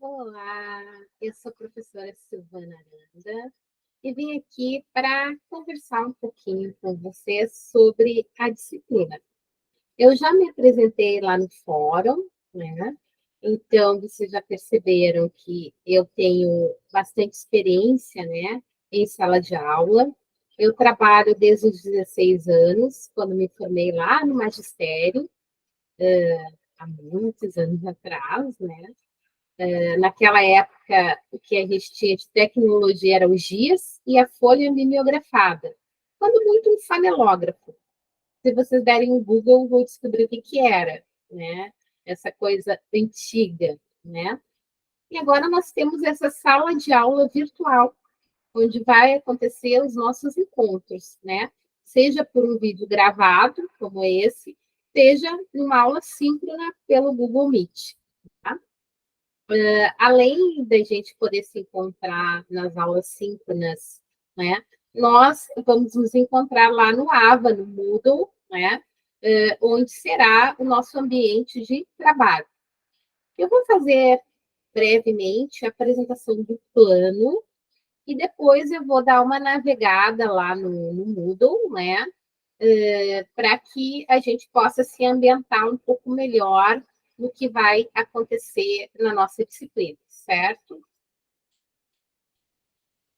Olá, eu sou a professora Silvana Aranda e vim aqui para conversar um pouquinho com você sobre a disciplina. Eu já me apresentei lá no fórum, né? Então, vocês já perceberam que eu tenho bastante experiência, né, em sala de aula. Eu trabalho desde os 16 anos, quando me formei lá no magistério, há muitos anos atrás, né? Naquela época, o que a gente tinha de tecnologia era os giz e a folha mimeografada. Quando muito um fanelógrafo. Se vocês derem um Google, vão descobrir o que, que era, né? Essa coisa antiga, né? E agora nós temos essa sala de aula virtual, onde vai acontecer os nossos encontros, né? Seja por um vídeo gravado, como esse, seja numa aula síncrona pelo Google Meet. Tá? Além da gente poder se encontrar nas aulas síncronas, né, nós vamos nos encontrar lá no AVA, no Moodle, né, onde será o nosso ambiente de trabalho. Eu vou fazer brevemente a apresentação do plano e depois eu vou dar uma navegada lá no Moodle, né, para que a gente possa se ambientar um pouco melhor no que vai acontecer na nossa disciplina, certo?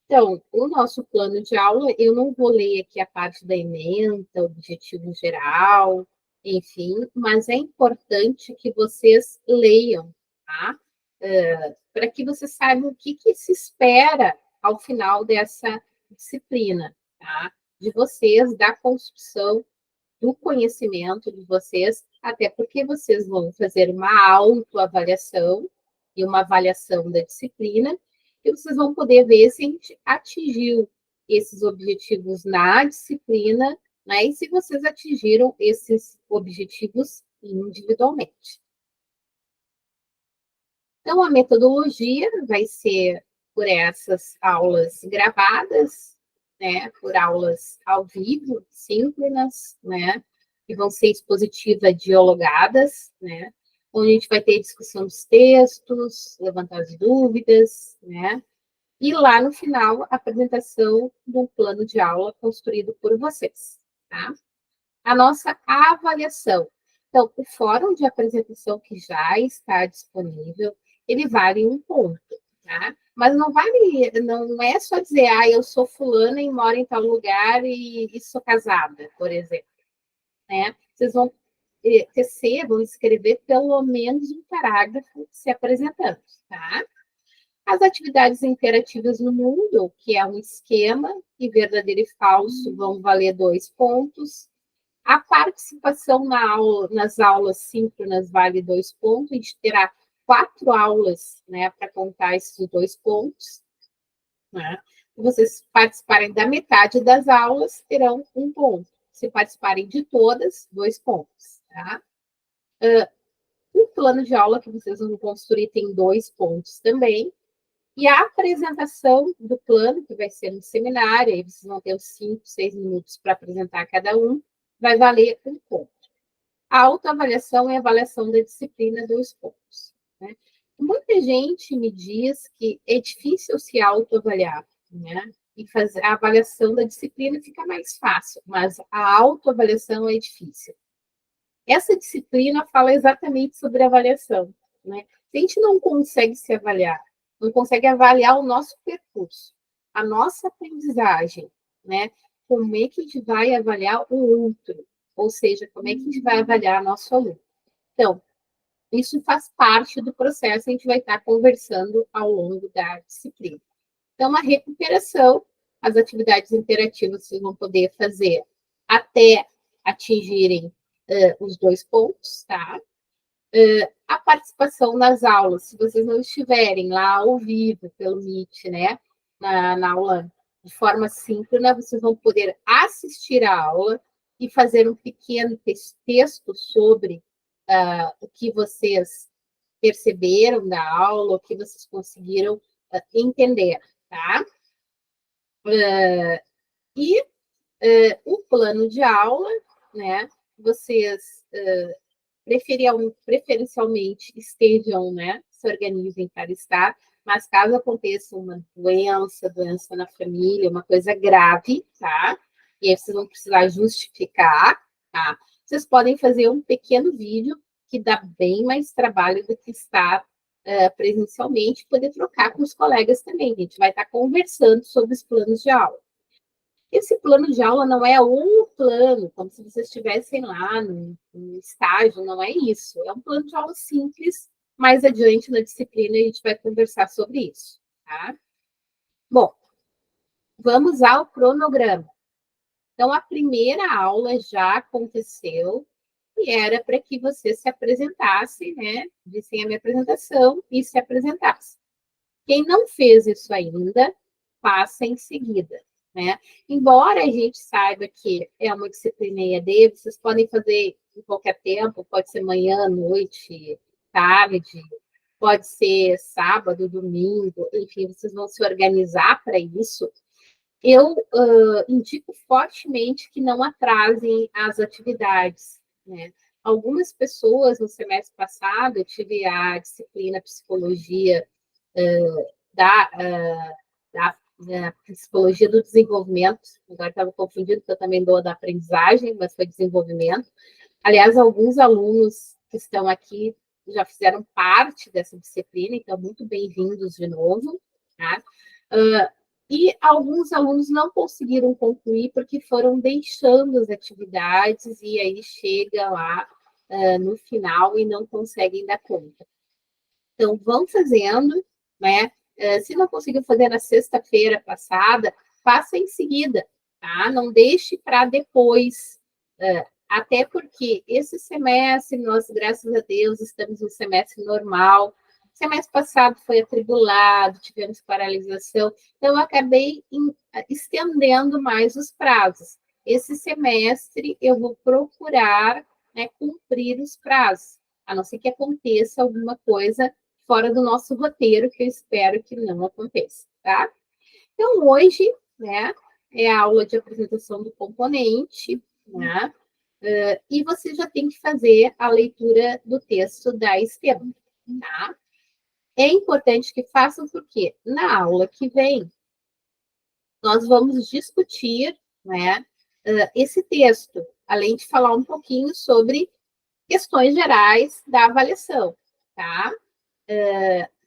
Então, o nosso plano de aula, eu não vou ler aqui a parte da ementa, objetivo geral, enfim, mas é importante que vocês leiam, tá? Para que vocês saibam o que, que se espera ao final dessa disciplina, tá? De vocês, da construção do conhecimento de vocês, até porque vocês vão fazer uma autoavaliação e uma avaliação da disciplina, e vocês vão poder ver se a gente atingiu esses objetivos na disciplina, né? E se vocês atingiram esses objetivos individualmente. Então, a metodologia vai ser por essas aulas gravadas, né, por aulas ao vivo, síncronas, né, que vão ser expositivas dialogadas, né, onde a gente vai ter discussão dos textos, levantar as dúvidas, né, e lá no final, a apresentação do plano de aula construído por vocês, tá? A nossa avaliação. Então, o fórum de apresentação que já está disponível, ele vale um ponto, tá? Mas não vale, não é só dizer, eu sou fulana e moro em tal lugar e sou casada, por exemplo, né? Vocês vão tecer, vão escrever pelo menos um parágrafo se apresentando, tá? As atividades interativas no mundo, que é um esquema, e verdadeiro e falso vão valer 2 pontos. A participação nas aulas síncronas vale 2 pontos, a gente terá 4 aulas, né, para contar esses 2 pontos. Né? Se vocês participarem da metade das aulas, terão 1 ponto. Se participarem de todas, 2 pontos. Tá? O plano de aula que vocês vão construir tem 2 pontos também. E a apresentação do plano, que vai ser um seminário, aí vocês vão ter uns 5, 6 minutos para apresentar cada um, vai valer 1 ponto. A autoavaliação é a avaliação da disciplina, 2 pontos. Né? Muita gente me diz que é difícil se autoavaliar, né? E fazer a avaliação da disciplina fica mais fácil, mas a autoavaliação é difícil. Essa disciplina fala exatamente sobre avaliação, né? Se a gente não consegue se avaliar, não consegue avaliar o nosso percurso, a nossa aprendizagem, né? Como é que a gente vai avaliar o outro? Ou seja, como é que a gente vai avaliar nosso aluno? Então, isso faz parte do processo, a gente vai estar conversando ao longo da disciplina. Então, a recuperação, as atividades interativas vocês vão poder fazer até atingirem os 2 pontos, tá? A participação nas aulas, se vocês não estiverem lá ao vivo pelo Meet, né, na aula de forma síncrona, vocês vão poder assistir a aula e fazer um pequeno texto sobre o que vocês perceberam da aula, o que vocês conseguiram entender, tá? E o plano de aula, né? Vocês preferencialmente estejam, né, se organizem para estar, mas caso aconteça uma doença na família, uma coisa grave, tá? E aí vocês vão precisar justificar, tá? Vocês podem fazer um pequeno vídeo que dá bem mais trabalho do que estar presencialmente, poder trocar com os colegas também. A gente vai estar conversando sobre os planos de aula. Esse plano de aula não é um plano, como se vocês estivessem lá no estágio, não é isso. É um plano de aula simples. Mais adiante na disciplina a gente vai conversar sobre isso, tá? Bom, vamos ao cronograma. Então, a primeira aula já aconteceu e era para que vocês se apresentassem, né? Dissem a minha apresentação e se apresentassem. Quem não fez isso ainda, faça em seguida, né? Embora a gente saiba que é uma disciplina EAD, vocês podem fazer em qualquer tempo, pode ser manhã, noite, tarde, pode ser sábado, domingo, enfim, vocês vão se organizar para isso. Eu indico fortemente que não atrasem as atividades, né? Algumas pessoas, no semestre passado, eu tive a disciplina Psicologia da, da Psicologia do Desenvolvimento, agora estava confundindo, porque eu também dou da aprendizagem, mas foi desenvolvimento. Aliás, alguns alunos que estão aqui já fizeram parte dessa disciplina, então, muito bem-vindos de novo, tá? E alguns alunos não conseguiram concluir porque foram deixando as atividades e aí chega lá no final e não conseguem dar conta. Então, vão fazendo, né? Se não conseguiu fazer na sexta-feira passada, faça em seguida, tá? Não deixe para depois. Até porque esse semestre, nós, graças a Deus, estamos no semestre normal. O semestre passado foi atribulado, tivemos paralisação, então eu acabei estendendo mais os prazos. Esse semestre eu vou procurar, né, cumprir os prazos, a não ser que aconteça alguma coisa fora do nosso roteiro, que eu espero que não aconteça, tá? Então, hoje, né, é a aula de apresentação do componente, né? E você já tem que fazer a leitura do texto da Esteban, tá? É importante que façam, porque na aula que vem, nós vamos discutir, né, esse texto, além de falar um pouquinho sobre questões gerais da avaliação, tá?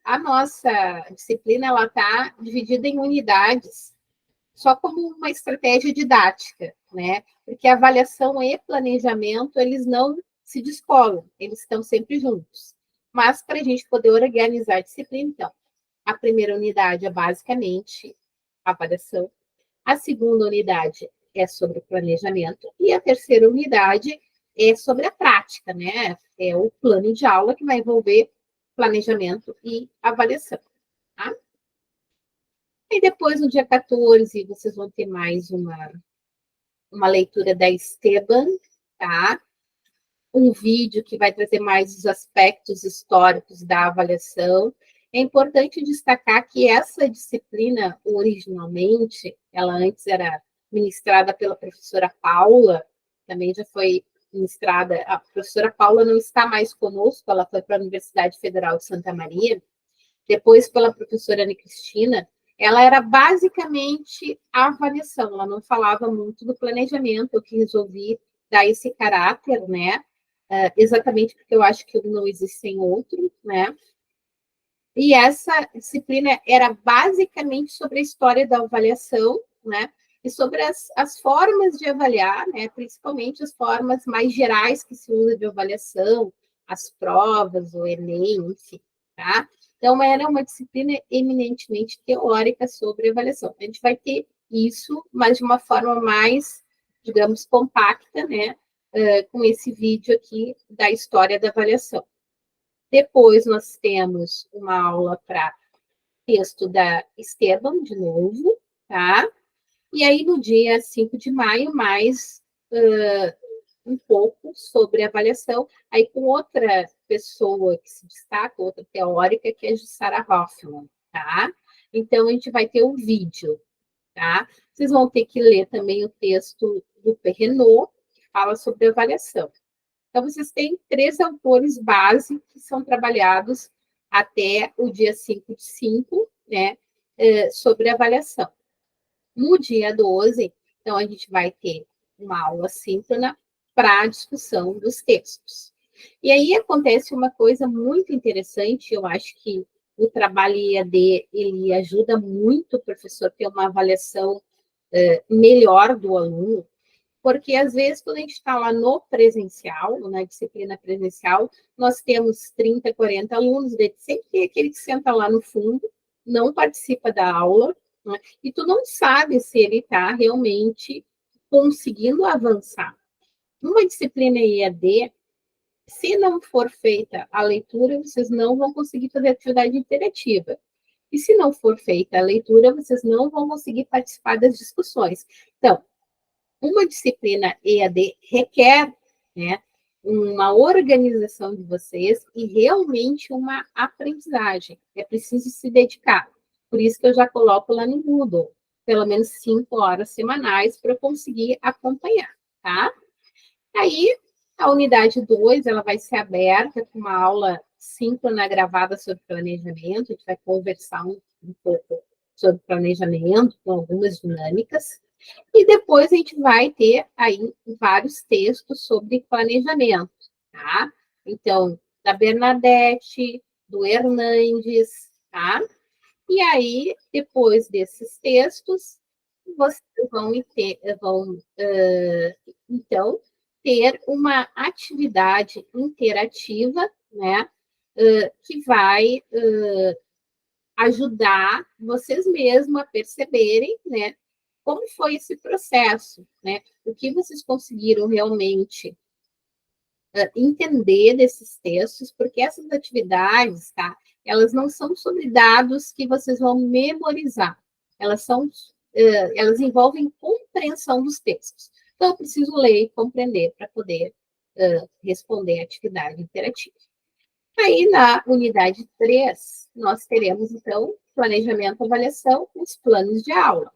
A nossa disciplina, ela está dividida em unidades, só como uma estratégia didática, né? Porque avaliação e planejamento, eles não se descolam, eles estão sempre juntos. Mas para a gente poder organizar a disciplina, então, a primeira unidade é basicamente a avaliação, a segunda unidade é sobre o planejamento, e a terceira unidade é sobre a prática, né? É o plano de aula que vai envolver planejamento e avaliação, tá? E depois, no dia 14, vocês vão ter mais uma leitura da Esteban, tá? Um vídeo que vai trazer mais os aspectos históricos da avaliação. É importante destacar que essa disciplina, originalmente, ela antes era ministrada pela professora Paula, também já foi ministrada. A professora Paula não está mais conosco, ela foi para a Universidade Federal de Santa Maria, depois pela professora Ana Cristina. Ela era basicamente a avaliação, ela não falava muito do planejamento, eu que resolvi dar esse caráter, né? Exatamente porque eu acho que não existe sem outro, né? E essa disciplina era basicamente sobre a história da avaliação, né? E sobre as formas de avaliar, né? Principalmente as formas mais gerais que se usa de avaliação, as provas, o Enem, enfim, tá? Então, era uma disciplina eminentemente teórica sobre avaliação. A gente vai ter isso, mas de uma forma mais, digamos, compacta, né? Com esse vídeo aqui da história da avaliação. Depois, nós temos uma aula para texto da Esteban, de novo, tá? E aí, no dia 5 de maio, mais um pouco sobre avaliação, aí com outra pessoa que se destaca, outra teórica, que é a Jussara Hoffman, tá? Então, a gente vai ter um vídeo, tá? Vocês vão ter que ler também o texto do Perrenot, que fala sobre avaliação. Então, vocês têm 3 autores base que são trabalhados até o dia 5/5, né, sobre avaliação. No dia 12, então, a gente vai ter uma aula síncrona para a discussão dos textos. E aí acontece uma coisa muito interessante, eu acho que o trabalho EAD, ele ajuda muito o professor a ter uma avaliação melhor do aluno, porque às vezes quando a gente está lá no presencial, na disciplina presencial, nós temos 30, 40 alunos, sempre tem aquele que senta lá no fundo, não participa da aula, né? E tu não sabe se ele está realmente conseguindo avançar. Numa disciplina EAD, se não for feita a leitura, vocês não vão conseguir fazer atividade interativa. E se não for feita a leitura, vocês não vão conseguir participar das discussões. Então, uma disciplina EAD requer, né, uma organização de vocês e realmente uma aprendizagem. É preciso se dedicar. Por isso que eu já coloco lá no Moodle, pelo menos 5 horas semanais para eu conseguir acompanhar, tá? Aí, a unidade 2, ela vai ser aberta com uma aula síncrona gravada sobre planejamento. A gente vai conversar um pouco sobre planejamento, com algumas dinâmicas. E depois a gente vai ter aí vários textos sobre planejamento, tá? Então, da Bernadette, do Hernandes, tá? E aí, depois desses textos, vocês então, ter uma atividade interativa, né? Que vai ajudar vocês mesmos a perceberem, né? Como foi esse processo, né? O que vocês conseguiram realmente entender desses textos, porque essas atividades, tá? Elas não são sobre dados que vocês vão memorizar. Elas envolvem compreensão dos textos. Então, eu preciso ler e compreender para poder responder a atividade interativa. Aí, na unidade 3, nós teremos, então, planejamento e avaliação com os planos de aula.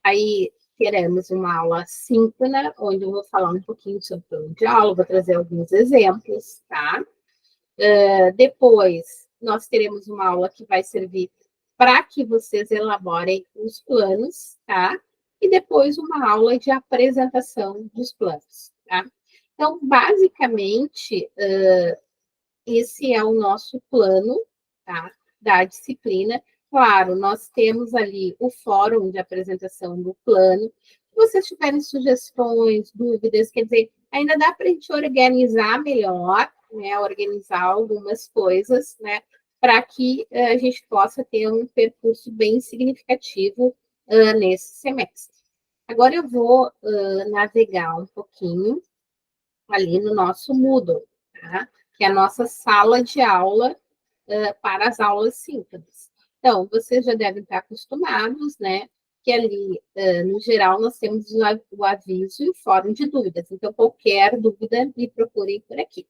Aí teremos uma aula síncrona, onde eu vou falar um pouquinho sobre o plano de aula, vou trazer alguns exemplos, tá? Depois, nós teremos uma aula que vai servir para que vocês elaborem os planos, tá? E depois uma aula de apresentação dos planos, tá? Então, basicamente, esse é o nosso plano, tá? Da disciplina. Claro, nós temos ali o fórum de apresentação do plano. Se vocês tiverem sugestões, dúvidas, quer dizer, ainda dá para a gente organizar melhor, né? Organizar algumas coisas, né? Para que a gente possa ter um percurso bem significativo nesse semestre. Agora eu vou navegar um pouquinho ali no nosso Moodle, tá? Que é a nossa sala de aula para as aulas síncronas. Então, vocês já devem estar acostumados, né? Que ali, no geral, nós temos o aviso e o fórum de dúvidas. Então, qualquer dúvida, me procurem por aqui.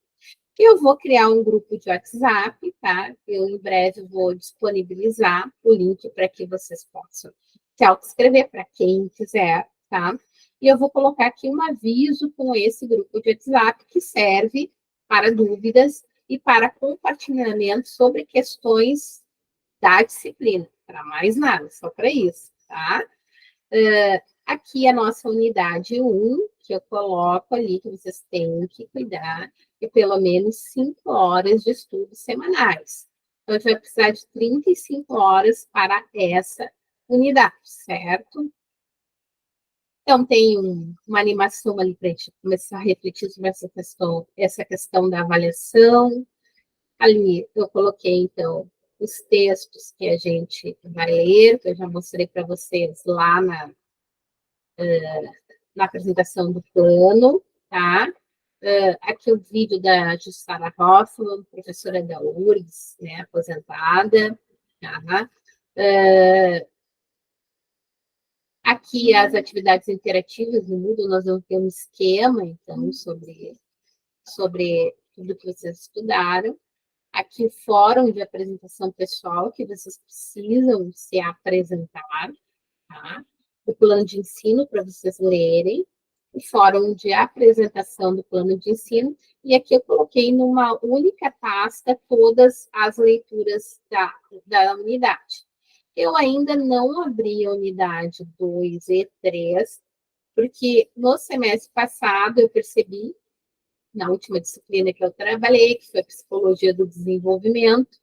Eu vou criar um grupo de WhatsApp, tá? Eu, em breve, vou disponibilizar o link para que vocês possam se autoescrever para quem quiser, tá? E eu vou colocar aqui um aviso com esse grupo de WhatsApp que serve para dúvidas e para compartilhamento sobre questões da disciplina, para mais nada, só para isso, tá? Aqui a nossa unidade 1, que eu coloco ali, que vocês têm que cuidar, de pelo menos 5 horas de estudos semanais. Então, a gente vai precisar de 35 horas para essa unidade, certo? Então, tem uma animação ali para a gente começar a refletir sobre essa questão da avaliação. Ali eu coloquei, então, os textos que a gente vai ler, que eu já mostrei para vocês lá na apresentação do plano, tá? Aqui o vídeo da Jussara Hoffman, professora da URGS, né, aposentada, tá? Aqui as atividades interativas no Moodle, nós vamos ter um esquema, então, sobre tudo que vocês estudaram. Aqui o fórum de apresentação pessoal, que vocês precisam se apresentar, tá? O plano de ensino para vocês lerem, o fórum de apresentação do plano de ensino, e aqui eu coloquei numa única pasta todas as leituras da unidade. Eu ainda não abri a unidade 2 e 3, porque no semestre passado eu percebi, na última disciplina que eu trabalhei, que foi Psicologia do Desenvolvimento,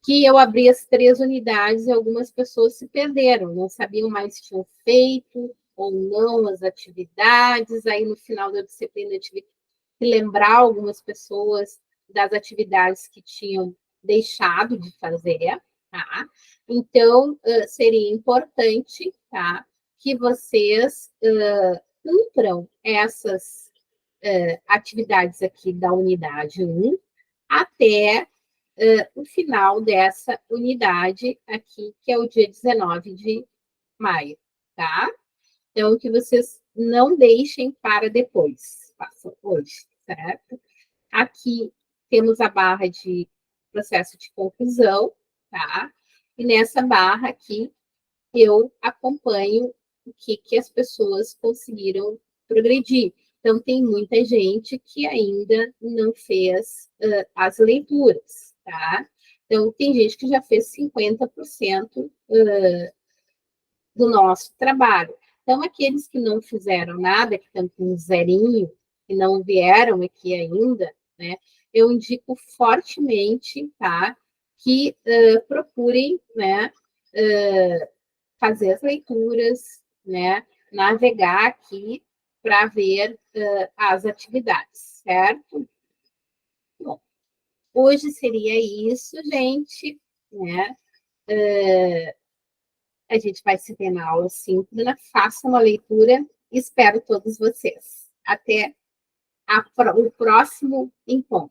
que eu abri as 3 unidades e algumas pessoas se perderam, não sabiam mais se tinham feito ou não as atividades. Aí, no final da disciplina, eu tive que lembrar algumas pessoas das atividades que tinham deixado de fazer, tá? Então, seria importante, tá, que vocês cumpram essas atividades aqui da unidade 1 até o final dessa unidade aqui, que é o dia 19 de maio, tá? Então, que vocês não deixem para depois, façam hoje, certo? Aqui temos a barra de processo de conclusão, tá? E nessa barra aqui, eu acompanho o que as pessoas conseguiram progredir. Então, tem muita gente que ainda não fez as leituras, tá? Então, tem gente que já fez 50% do nosso trabalho. Então, aqueles que não fizeram nada, que estão com um zerinho, que não vieram aqui ainda, né? Eu indico fortemente, tá? Que procurem, né? Fazer as leituras, né? Navegar aqui para ver as atividades, certo? Bom, hoje seria isso, gente, né? A gente vai se ver na aula síncrona. Faça uma leitura. Espero todos vocês. Até o próximo encontro.